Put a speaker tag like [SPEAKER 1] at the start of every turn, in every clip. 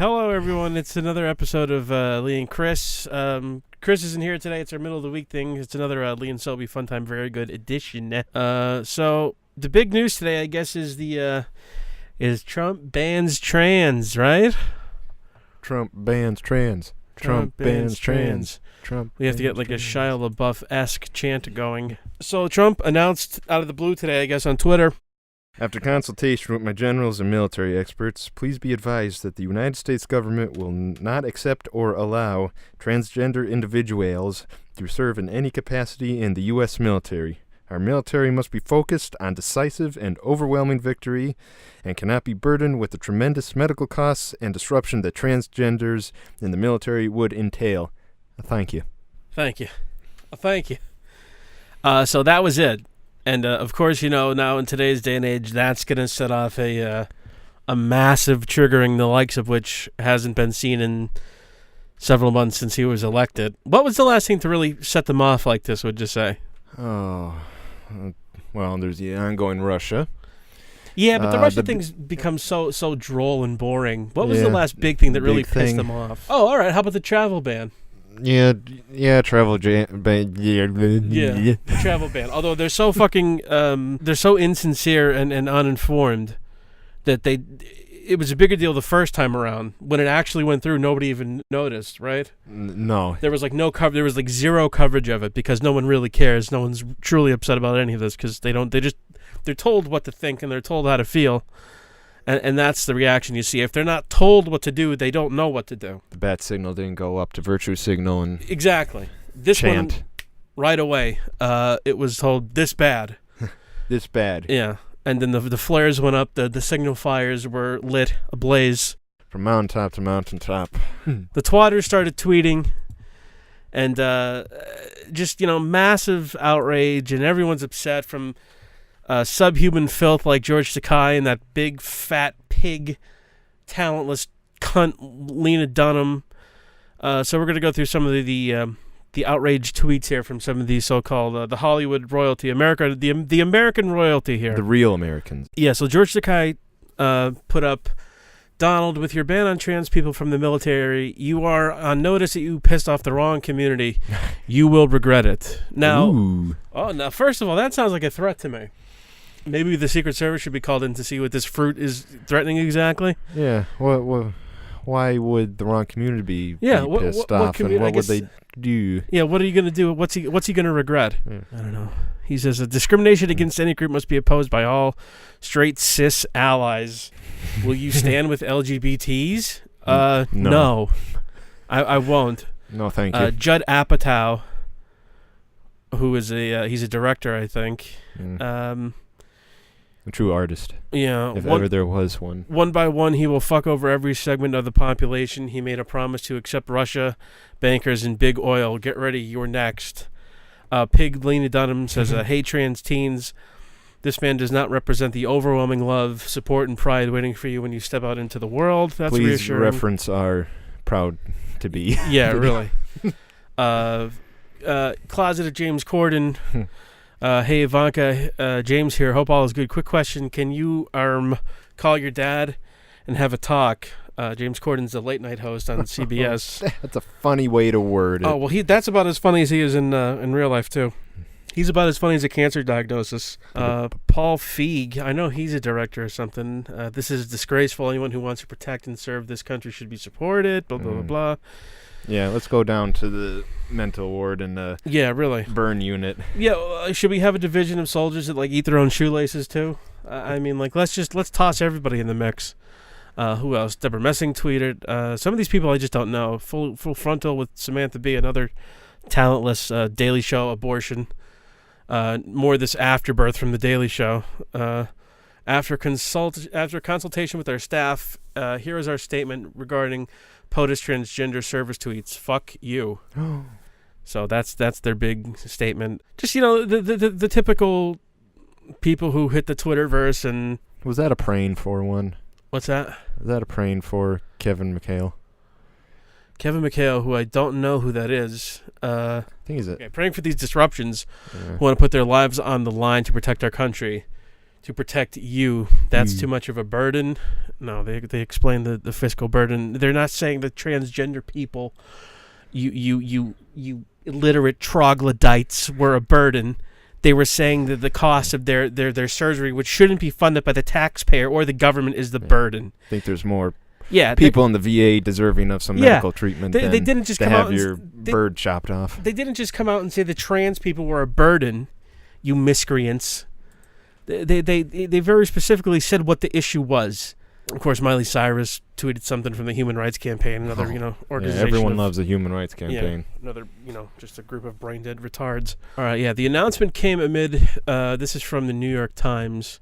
[SPEAKER 1] Hello, everyone. It's another episode of Lee and Chris. Chris isn't here today. It's our middle of the week thing. It's another Lee and Selby Fun Time Very Good edition. So the big news today, I guess, is is Trump bans trans, right?
[SPEAKER 2] Trump bans trans.
[SPEAKER 1] Trump bans trans.
[SPEAKER 2] Trump.
[SPEAKER 1] We have to get like a Shia LaBeouf-esque chant going. So Trump announced out of the blue today, I guess, on Twitter.
[SPEAKER 2] After consultation with my generals and military experts, please be advised that the United States government will not accept or allow transgender individuals to serve in any capacity in the U.S. military. Our military must be focused on decisive and overwhelming victory and cannot be burdened with the tremendous medical costs and disruption that transgenders in the military would entail. Thank you.
[SPEAKER 1] Thank you. Thank you. So that was it. And, of course, now in today's day and age, that's going to set off a massive triggering, the likes of which hasn't been seen in several months since he was elected. What was the last thing to really set them off like this, would you say?
[SPEAKER 2] Oh, well, there's the ongoing Russia.
[SPEAKER 1] Yeah, but the Russia thing's become so droll and boring. What was the last big thing that really pissed them off? Oh, all right. How about the travel ban?
[SPEAKER 2] Yeah, travel ban. Yeah,
[SPEAKER 1] the travel ban. Although they're so fucking, they're so insincere and uninformed that it was a bigger deal the first time around. When it actually went through, nobody even noticed, right?
[SPEAKER 2] No.
[SPEAKER 1] There was like no cover. There was like zero coverage of it because no one really cares. No one's truly upset about any of this because they're told what to think and they're told how to feel. And that's the reaction you see. If they're not told what to do, they don't know what to do.
[SPEAKER 2] The bat signal didn't go up to virtue signal and
[SPEAKER 1] exactly. This
[SPEAKER 2] chant.
[SPEAKER 1] One, right away, it was told this bad.
[SPEAKER 2] This bad.
[SPEAKER 1] Yeah. And then the flares went up. The signal fires were lit ablaze.
[SPEAKER 2] From mountaintop to mountaintop.
[SPEAKER 1] The twatters started tweeting. And just, massive outrage. And everyone's upset from subhuman filth like George Takei and that big, fat, pig, talentless cunt, Lena Dunham. So we're going to go through some of the outraged tweets here from some of these so-called the Hollywood royalty, America, the American royalty here.
[SPEAKER 2] The real Americans.
[SPEAKER 1] Yeah, so George Takei put up, Donald, with your ban on trans people from the military, you are on notice that you pissed off the wrong community. You will regret it. Now, now, first of all, that sounds like a threat to me. Maybe the Secret Service should be called in to see what this fruit is threatening exactly.
[SPEAKER 2] Yeah. Why would the wrong community be pissed off? And what would they do?
[SPEAKER 1] Yeah. What are you going to do? What's he going to regret? Yeah. I don't know. He says discrimination against any group must be opposed by all straight cis allies. Will you stand with LGBTs? No. I won't.
[SPEAKER 2] No, thank you.
[SPEAKER 1] Judd Apatow, who is he's a director, I think.
[SPEAKER 2] A true artist.
[SPEAKER 1] Yeah.
[SPEAKER 2] If ever there was one. One
[SPEAKER 1] by one, he will fuck over every segment of the population. He made a promise to accept Russia, bankers, and big oil. Get ready, you're next. Pig Lena Dunham says, hey, trans teens, this man does not represent the overwhelming love, support, and pride waiting for you when you step out into the world. That's
[SPEAKER 2] Please
[SPEAKER 1] reassuring.
[SPEAKER 2] Reference our proud to be.
[SPEAKER 1] Yeah, really. Closeted James Corden. Hey, Ivanka, James here. Hope all is good. Quick question. Can you call your dad and have a talk? James Corden's a late-night host on CBS.
[SPEAKER 2] That's a funny way to word it.
[SPEAKER 1] Oh, well, that's about as funny as he is in real life, too. He's about as funny as a cancer diagnosis. Paul Feig, I know he's a director or something. This is disgraceful. Anyone who wants to protect and serve this country should be supported, blah, blah, blah, blah.
[SPEAKER 2] Yeah, let's go down to the mental ward and the
[SPEAKER 1] really
[SPEAKER 2] burn unit.
[SPEAKER 1] Yeah, should we have a division of soldiers that like eat their own shoelaces too? I mean, like let's toss everybody in the mix. Who else? Deborah Messing tweeted. Some of these people I just don't know. Full frontal with Samantha Bee, another talentless Daily Show abortion. More this afterbirth from the Daily Show. After consultation with our staff, here is our statement regarding POTUS transgender service tweets. Fuck you. So that's their big statement. Just the typical people who hit the Twitterverse and.
[SPEAKER 2] Was that a praying for one?
[SPEAKER 1] What's that?
[SPEAKER 2] Is that a praying for Kevin McHale?
[SPEAKER 1] Kevin McHale, who I don't know who that is.
[SPEAKER 2] I think he's
[SPEAKER 1] praying for these disruptions who want to put their lives on the line to protect our country. to protect you. That's too much of a burden. No, they explain the fiscal burden. They're not saying that transgender people, you illiterate troglodytes, were a burden. They were saying that the cost of their surgery, which shouldn't be funded by the taxpayer or the government, is the burden.
[SPEAKER 2] I think there's more
[SPEAKER 1] Yeah,
[SPEAKER 2] people in the VA deserving of some medical treatment than
[SPEAKER 1] they didn't just
[SPEAKER 2] to
[SPEAKER 1] come
[SPEAKER 2] have
[SPEAKER 1] out
[SPEAKER 2] your bird chopped off.
[SPEAKER 1] They didn't just come out and say the trans people were a burden, you miscreants. They very specifically said what the issue was. Of course, Miley Cyrus tweeted something from the Human Rights Campaign, another organization.
[SPEAKER 2] Yeah, everyone loves the Human Rights Campaign.
[SPEAKER 1] Yeah, another just a group of brain dead retards. All right, yeah. The announcement came amid. This is from the New York Times.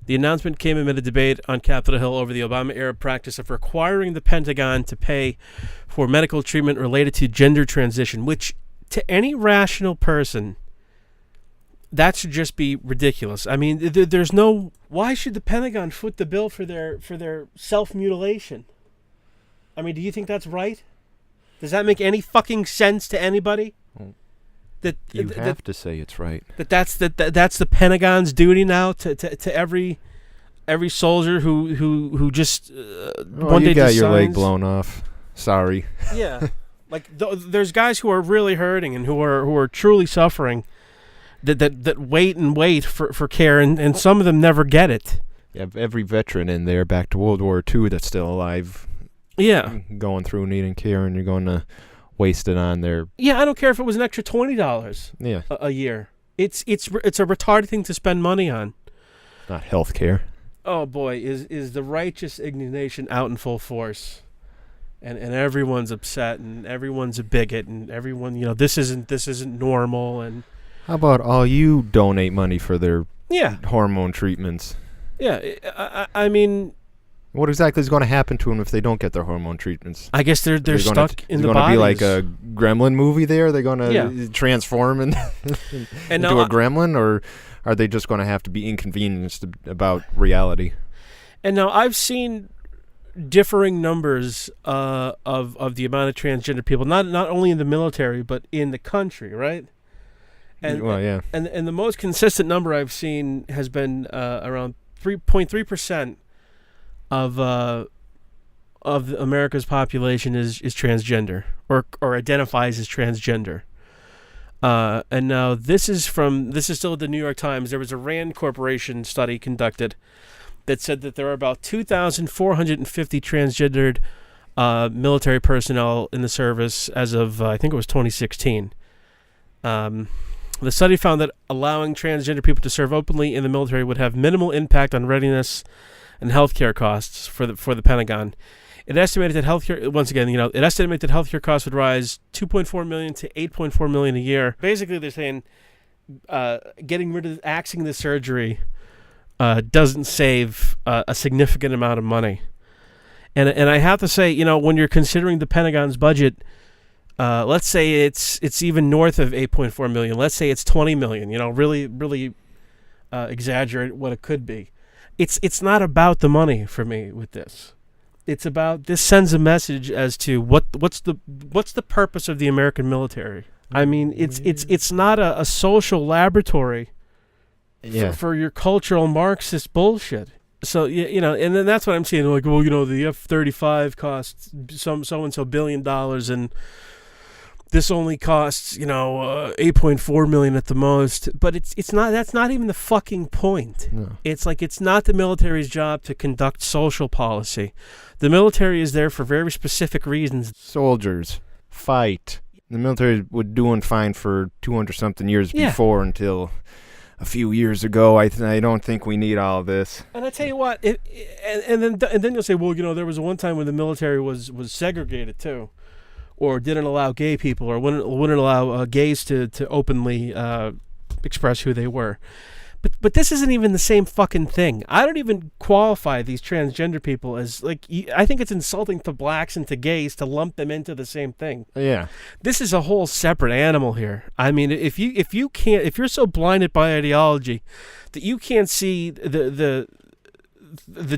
[SPEAKER 1] The announcement came amid a debate on Capitol Hill over the Obama-era practice of requiring the Pentagon to pay for medical treatment related to gender transition, which, to any rational person, that should just be ridiculous. I mean, there's no... Why should the Pentagon foot the bill for their self-mutilation? I mean, do you think that's right? Does that make any fucking sense to anybody?
[SPEAKER 2] You have to say it's right.
[SPEAKER 1] That's the Pentagon's duty now to every soldier who just one day
[SPEAKER 2] you got
[SPEAKER 1] decides,
[SPEAKER 2] your leg blown off. Sorry.
[SPEAKER 1] Yeah, like there's guys who are really hurting and who are truly suffering. That wait for care, and some of them never get it.
[SPEAKER 2] You have every veteran in there back to World War II that's still alive.
[SPEAKER 1] Yeah,
[SPEAKER 2] going through needing care, and you're going to waste it on their...
[SPEAKER 1] Yeah, I don't care if it was an extra $20 a year. It's a retarded thing to spend money on.
[SPEAKER 2] Not health care.
[SPEAKER 1] Oh boy, is the righteous indignation out in full force. And everyone's upset, and everyone's a bigot, and everyone, this isn't normal. And
[SPEAKER 2] how about all you donate money for their hormone treatments?
[SPEAKER 1] Yeah, I mean,
[SPEAKER 2] what exactly is going to happen to them if they don't get their hormone treatments?
[SPEAKER 1] I guess they're stuck in the bodies. It's going to
[SPEAKER 2] be like a Gremlin movie there? They're going to transform into a gremlin? Or are they just going to have to be inconvenienced about reality? And
[SPEAKER 1] now I've seen differing numbers of the amount of transgender people, not only in the military, but in the country, right? And, and the most consistent number I've seen has been around 3.3% of America's population is transgender or identifies as transgender. And now this is still at the New York Times. There was a Rand Corporation study conducted that said that there are about 2,450 transgendered military personnel in the service as of I think it was 2016. The study found that allowing transgender people to serve openly in the military would have minimal impact on readiness and healthcare costs for the Pentagon. It estimated that healthcare costs would rise $2.4 million to $8.4 million a year. Basically, they're saying getting rid of axing the surgery doesn't save a significant amount of money. And I have to say, when you're considering the Pentagon's budget, let's say it's even north of 8.4 million. Let's say it's 20 million. Really exaggerate what it could be. It's not about the money for me with this. It's about this sends a message as to what's the purpose of the American military. I mean, it's not a social laboratory for your cultural Marxist bullshit. So and then that's what I'm seeing. Like, well, the F-35 costs so-and-so $1 billion, and this only costs, $8.4 million at the most. But it's not. That's not even the fucking point. No. It's like it's not the military's job to conduct social policy. The military is there for very specific reasons.
[SPEAKER 2] Soldiers fight. The military was doing fine for 200-something years before until a few years ago. I don't think we need all this.
[SPEAKER 1] And I tell you what, and then you'll say, well, there was one time when the military was segregated too, or didn't allow gay people, or wouldn't allow gays to openly express who they were. But this isn't even the same fucking thing. I don't even qualify these transgender people as I think it's insulting to blacks and to gays to lump them into the same thing.
[SPEAKER 2] Yeah.
[SPEAKER 1] This is a whole separate animal here. I mean, if you're so blinded by ideology that you can't see the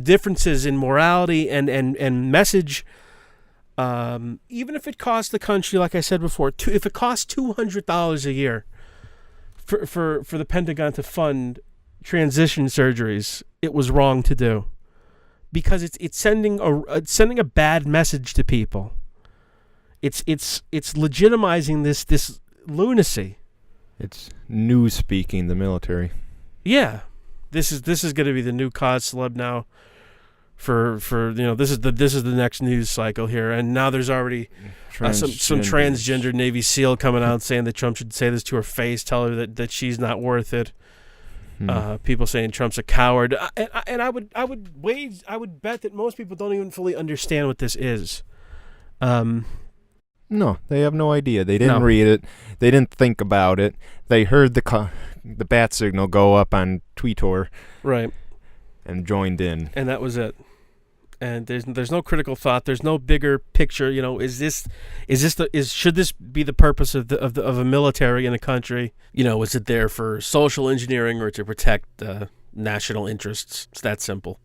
[SPEAKER 1] differences in morality and message, even if it costs the country, like I said before, if it costs $200 a year for the Pentagon to fund transition surgeries, it was wrong to do, because it's sending a bad message to people. It's legitimizing this lunacy.
[SPEAKER 2] It's news speaking the military.
[SPEAKER 1] Yeah, this is going to be the new cause celeb now. For this is the next news cycle here, and now there's already some transgender Navy SEAL coming out saying that Trump should say this to her face, tell her that she's not worth it. People saying Trump's a coward, and I would bet that most people don't even fully understand what this is.
[SPEAKER 2] No, they have no idea. They didn't read it. They didn't think about it. They heard the bat signal go up on Twitter,
[SPEAKER 1] right, and
[SPEAKER 2] joined in,
[SPEAKER 1] and that was it. And there's no critical thought. There's no bigger picture. Should this be the purpose of a military in a country? Is it there for social engineering or to protect national interests? It's that simple.